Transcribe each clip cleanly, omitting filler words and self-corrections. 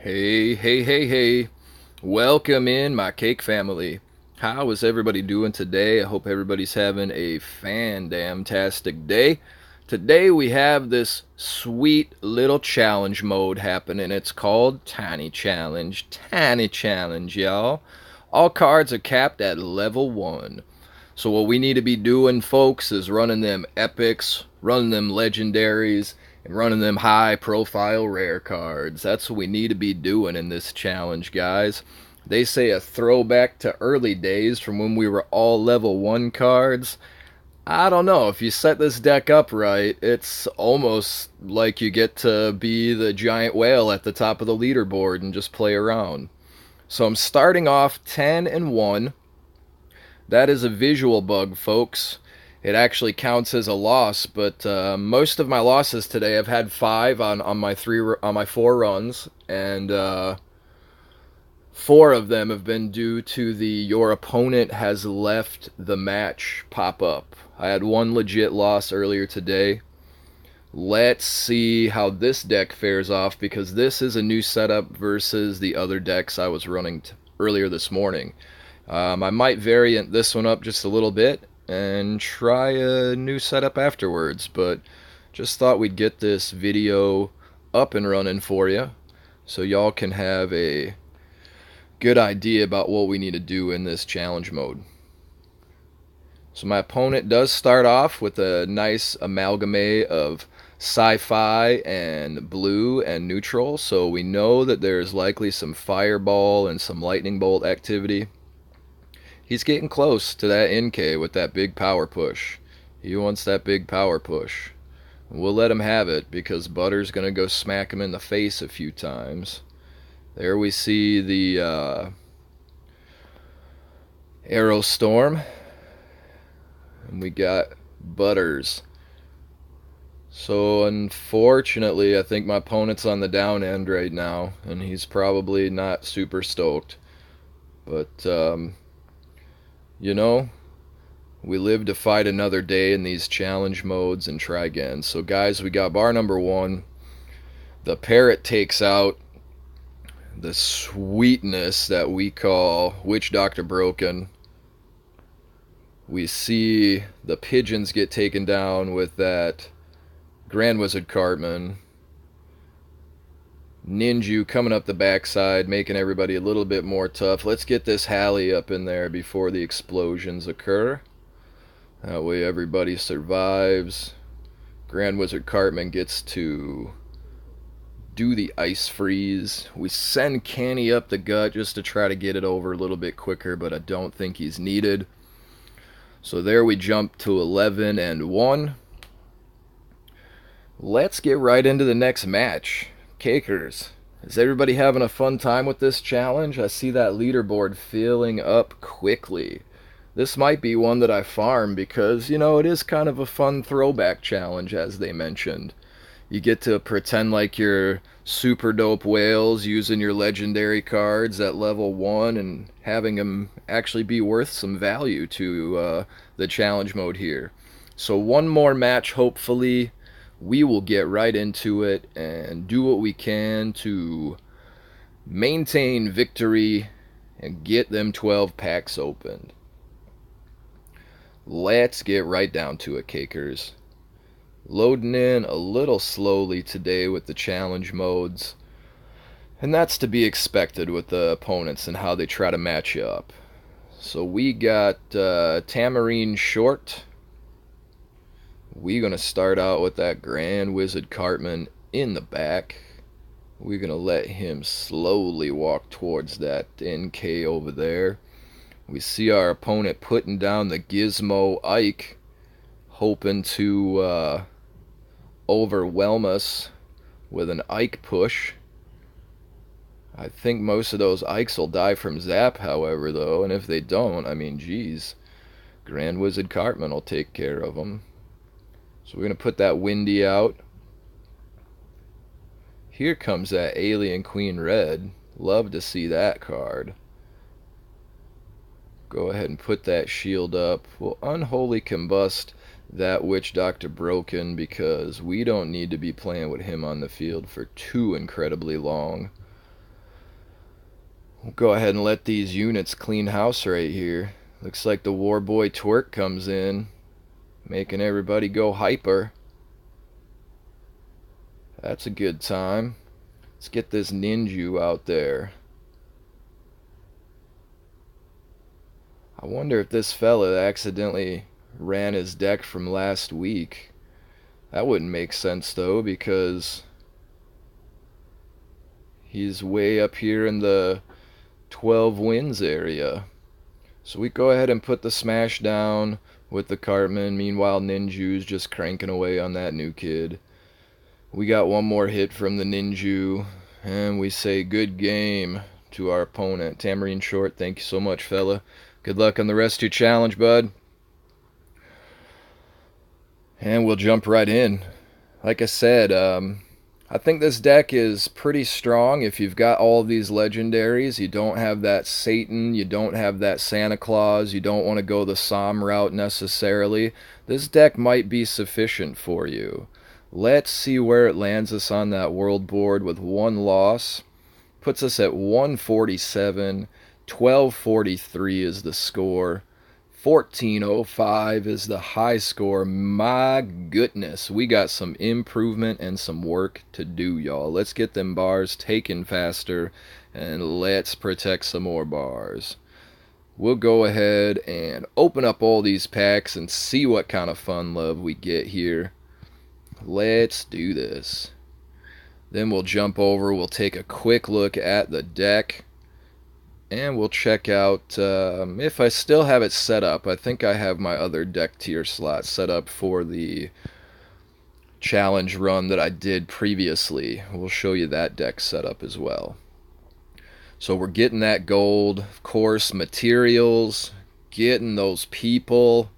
Hey, hey, hey, hey. Welcome in, my cake family. How is everybody doing today? I hope everybody's having a fan-damn-tastic day. Today we have this sweet little challenge mode happening. It's called Tiny Challenge. Tiny Challenge, y'all. All cards are capped at level 1. So what we need to be doing, folks, is running them epics, running them legendaries, and running them high profile rare cards. That's what we need to be doing in this challenge, guys. They say a throwback to early days from when we were all level 1 cards. I don't know. If you set this deck up right, it's almost like you get to be the giant whale at the top of the leaderboard and just play around. So I'm starting off 10 and 1. That is a visual bug, folks. It actually counts as a loss, but most of my losses today, I've had five on my four runs, and four of them have been due to the your opponent has left the match pop up. I had one legit loss earlier today. Let's see how this deck fares off because this is a new setup versus the other decks I was running earlier this morning. I might variant this one up just a little bit and try a new setup afterwards, but just thought we'd get this video up and running for you so y'all can have a good idea about what we need to do in this challenge mode. So my opponent does start off with a nice amalgame of sci-fi and blue and neutral, so we know that there's likely some fireball and some lightning bolt activity. He's getting close to that NK with that big power push. He wants that big power push. We'll let him have it because Butter's going to go smack him in the face a few times. There we see the Arrow Storm. And we got Butters. So unfortunately, I think my opponent's on the down end right now, and he's probably not super stoked. But you know, we live to fight another day in these challenge modes and try again. So guys, we got bar number 1. The parrot takes out the sweetness that we call Witch Doctor Broken. We see the pigeons get taken down with that Grand Wizard Cartman. Ninju coming up the backside, making everybody a little bit more tough. Let's get this Hallie up in there before the explosions occur. That way everybody survives. Grand Wizard Cartman gets to do the ice freeze. We send Canny up the gut just to try to get it over a little bit quicker, but I don't think he's needed. So there we jump to 11 and 1. Let's get right into the next match. Cakers, is everybody having a fun time with this challenge? I see that leaderboard filling up quickly. This might be one that I farm because, it is kind of a fun throwback challenge, as they mentioned. You get to pretend like you're super dope whales using your legendary cards at level 1 and having them actually be worth some value to the challenge mode here. So one more match, hopefully. We will get right into it and do what we can to maintain victory and get them 12 packs opened. Let's get right down to it, Cakers. Loading in a little slowly today with the challenge modes. And that's to be expected with the opponents and how they try to match you up. So we got Tamarine Short. We're going to start out with that Grand Wizard Cartman in the back. We're going to let him slowly walk towards that NK over there. We see our opponent putting down the Gizmo Ike, hoping to overwhelm us with an Ike push. I think most of those Ikes will die from Zap, however, though, and if they don't, I mean, geez, Grand Wizard Cartman will take care of them. So we're going to put that Windy out. Here comes that Alien Queen Red. Love to see that card. Go ahead and put that shield up. We'll Unholy Combust that Witch Doctor Broken because we don't need to be playing with him on the field for too incredibly long. We'll go ahead and let these units clean house right here. Looks like the Warboy Twerk comes in, making everybody go hyper. That's a good time. Let's get this Ninju out there. I wonder if this fella accidentally ran his deck from last week. That wouldn't make sense though, because he's way up here in the 12 wins area. So we go ahead and put the smash down with the Cartman. Meanwhile, Ninju's just cranking away on that new kid. We got one more hit from the Ninju, and we say good game to our opponent. Tamarine Short, thank you so much, fella. Good luck on the rest of your challenge, bud. And we'll jump right in. Like I said, I think this deck is pretty strong. If you've got all of these legendaries, you don't have that Satan, you don't have that Santa Claus, you don't want to go the Psalm route necessarily, this deck might be sufficient for you. Let's see where it lands us on that world board with one loss. Puts us at 147. 1243 is the score. 1405 is the high score. My goodness, we got some improvement and some work to do, y'all. Let's get them bars taken faster, and let's protect some more bars. We'll go ahead and open up all these packs and see what kind of fun love we get here. Let's do this. Then we'll jump over, we'll take a quick look at the deck, and we'll check out if I still have it set up. I think I have my other deck tier slot set up for the challenge run that I did previously. We'll show you that deck setup as well. So we're getting that gold, of course, materials, getting those people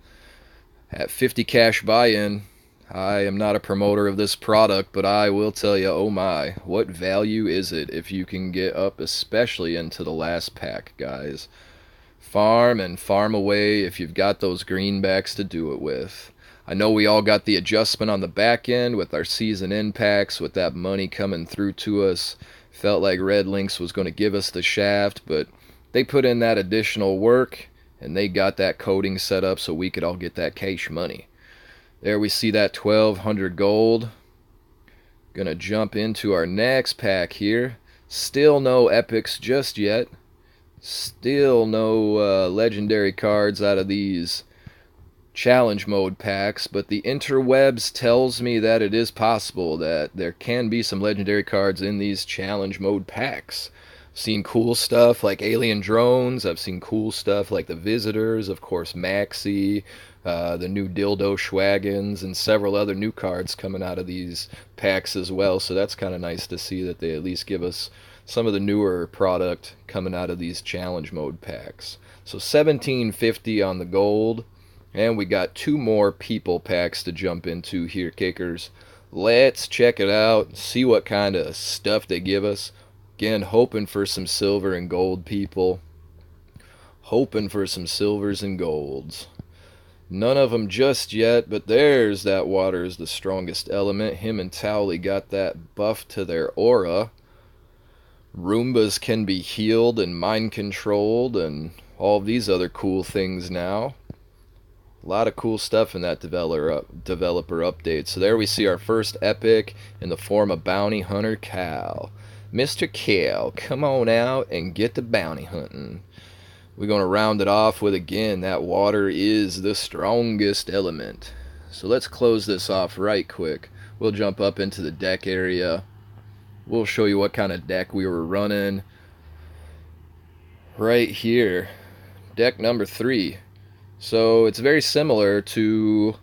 at 50 cash buy-in. I am not a promoter of this product, but I will tell you, oh my, what value is it if you can get up, especially into the last pack, guys. Farm and farm away if you've got those greenbacks to do it with. I know we all got the adjustment on the back end with our season end packs, with that money coming through to us. Felt like Red Lynx was going to give us the shaft, but they put in that additional work, and they got that coding set up so we could all get that cash money. There we see that 1200 gold. Gonna jump into our next pack here. Still no epics just yet. Still no legendary cards out of these challenge mode packs, but the interwebs tells me that it is possible that there can be some legendary cards in these challenge mode packs. I've seen cool stuff like alien drones. I've seen cool stuff like the visitors, of course Maxi, the new dildo schwagons, and several other new cards coming out of these packs as well. So that's kind of nice to see that they at least give us some of the newer product coming out of these challenge mode packs. So 1750 on the gold, and we got two more people packs to jump into here, kickers. Let's check it out, see what kind of stuff they give us. Again, hoping for some silver and gold, people. Hoping for some silvers and golds. None of them just yet, but there's that water is the strongest element. Him and Towley got that buff to their aura. Roombas can be healed and mind controlled and all these other cool things now. A lot of cool stuff in that developer update. So there we see our first epic in the form of Bounty Hunter Cal. Mr. Cal, come on out and get the bounty hunting. We're going to round it off with, again, that water is the strongest element. So let's close this off right quick. We'll jump up into the deck area. We'll show you what kind of deck we were running. Right here. Deck number 3. So it's very similar to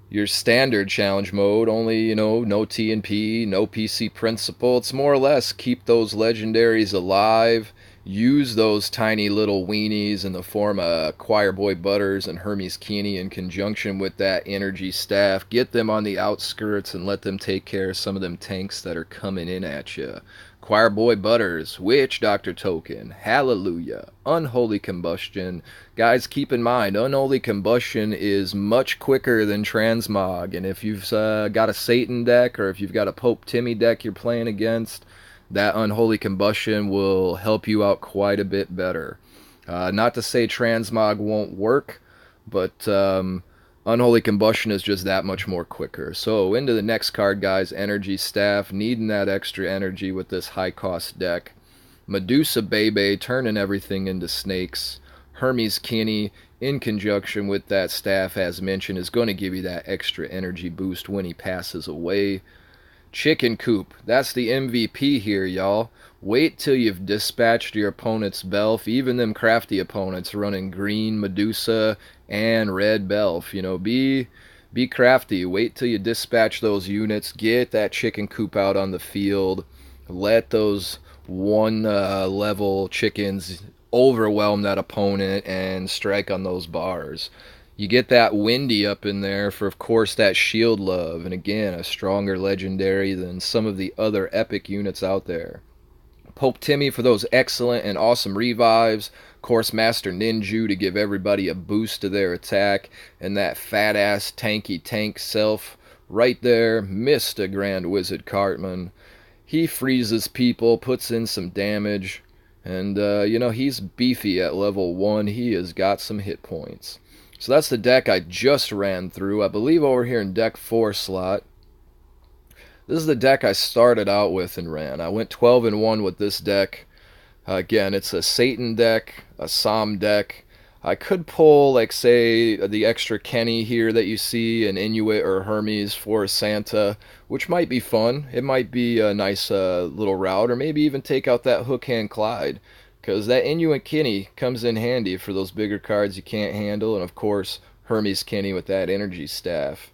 your standard challenge mode, only, no TNP, no PC principle. It's more or less keep those legendaries alive. Use those tiny little weenies in the form of Choir Boy Butters and Hermes Keeney in conjunction with that energy staff. Get them on the outskirts and let them take care of some of them tanks that are coming in at you. Choir Boy Butters, Witch Doctor Token, Hallelujah, Unholy Combustion. Guys, keep in mind, Unholy Combustion is much quicker than Transmog, and if you've got a Satan deck or if you've got a Pope Timmy deck you're playing against, that Unholy Combustion will help you out quite a bit better. Not to say Transmog won't work, but Unholy Combustion is just that much more quicker. So into the next card, guys. Energy Staff, needing that extra energy with this high cost deck. Medusa Bebe, turning everything into snakes. Hermes Kinney, in conjunction with that staff, as mentioned, is going to give you that extra energy boost when he passes away. Chicken Coop, that's the MVP here, y'all. Wait till you've dispatched your opponent's Belf, even them crafty opponents running green Medusa and red Belf. You know, be crafty. Wait till you dispatch those units. Get that Chicken Coop out on the field. Let those one level chickens overwhelm that opponent and strike on those bars. You get that Windy up in there for, of course, that Shield Love, and again, a stronger legendary than some of the other epic units out there. Pope Timmy for those excellent and awesome revives. Of course, Master Ninju to give everybody a boost to their attack, and that fat ass tanky tank self right there, Mr. Grand Wizard Cartman. He freezes people, puts in some damage, and you know, he's beefy at level 1. He has got some hit points. So that's the deck I just ran through. I believe over here in deck 4 slot. This is the deck I started out with and ran. I went 12-1 with this deck. Again, it's a Satan deck, a Psalm deck. I could pull, like, say, the extra Kenny here that you see, an Inuit or Hermes for Santa, which might be fun. It might be a nice little route, or maybe even take out that Hook Hand Clyde, because that Inuit Kenny comes in handy for those bigger cards you can't handle, and of course, Hermes Kenny with that Energy Staff.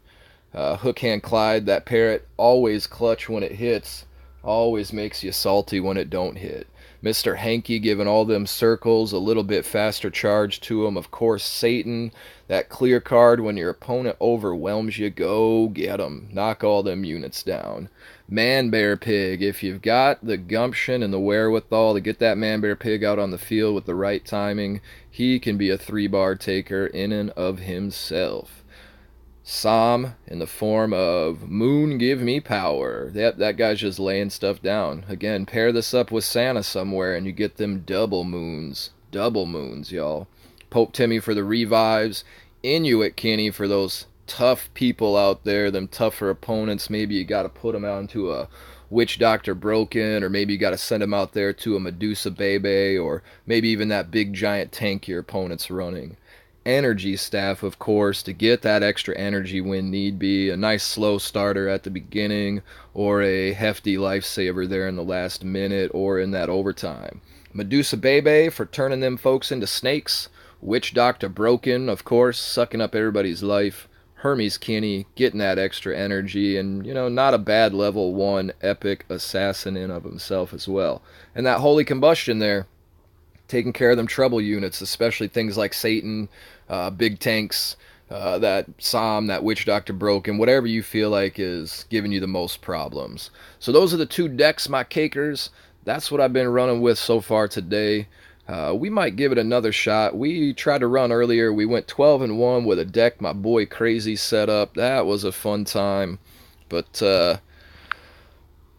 Hook Hand Clyde, that parrot, always clutch when it hits, always makes you salty when it don't hit. Mr. Hanky giving all them circles a little bit faster charge to them. Of course, Satan, that clear card when your opponent overwhelms you, go get them. Knock all them units down. Man Bear Pig, if you've got the gumption and the wherewithal to get that Man Bear Pig out on the field with the right timing, he can be a 3-bar taker in and of himself. Psalm in the form of Moon Give Me Power. That guy's just laying stuff down. Again, pair this up with Santa somewhere and you get them double moons. Double moons, y'all. Pope Timmy for the revives. Inuit Kenny for those tough people out there, them tougher opponents. Maybe you got to put them out into a Witch Doctor Broken, or maybe you got to send them out there to a Medusa Bebe, or maybe even that big giant tank your opponent's running. Energy Staff, of course, to get that extra energy when need be. A nice slow starter at the beginning, or a hefty lifesaver there in the last minute or in that overtime. Medusa Bebe for turning them folks into snakes. Witch Doctor Broken, of course, sucking up everybody's life. Hermes Kinney getting that extra energy, and, you know, not a bad level 1 epic assassin in of himself as well. And that Holy Combustion there, taking care of them trouble units, especially things like Satan, big tanks, that Psalm, that Witch Doctor Broken, whatever you feel like is giving you the most problems. So those are the 2 decks, my cakers. That's what I've been running with so far today. We might give it another shot. We tried to run earlier. We went 12-1 with a deck my boy Crazy set up. That was a fun time. But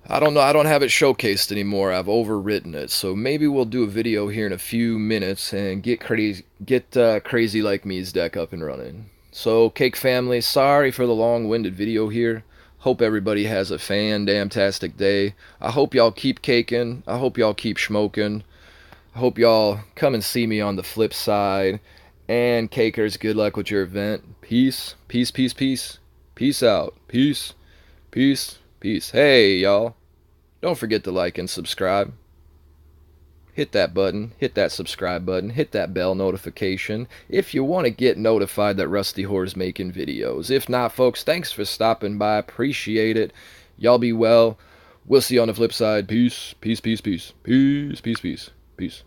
I don't know, I don't have it showcased anymore. I've overwritten it. So maybe we'll do a video here in a few minutes and get Crazy Like Me's deck up and running. So, Cake family, sorry for the long-winded video here. Hope everybody has a fan-damn-tastic day. I hope y'all keep caking. I hope y'all keep smoking. I hope y'all come and see me on the flip side. And Cakers, good luck with your event. Peace, peace, peace, peace. Peace out. Peace, peace. Peace. Hey, y'all. Don't forget to like and subscribe. Hit that button. Hit that subscribe button. Hit that bell notification if you want to get notified that Rusty Whore's making videos. If not, folks, thanks for stopping by. Appreciate it. Y'all be well. We'll see you on the flip side. Peace. Peace, peace, peace. Peace, peace, peace. Peace.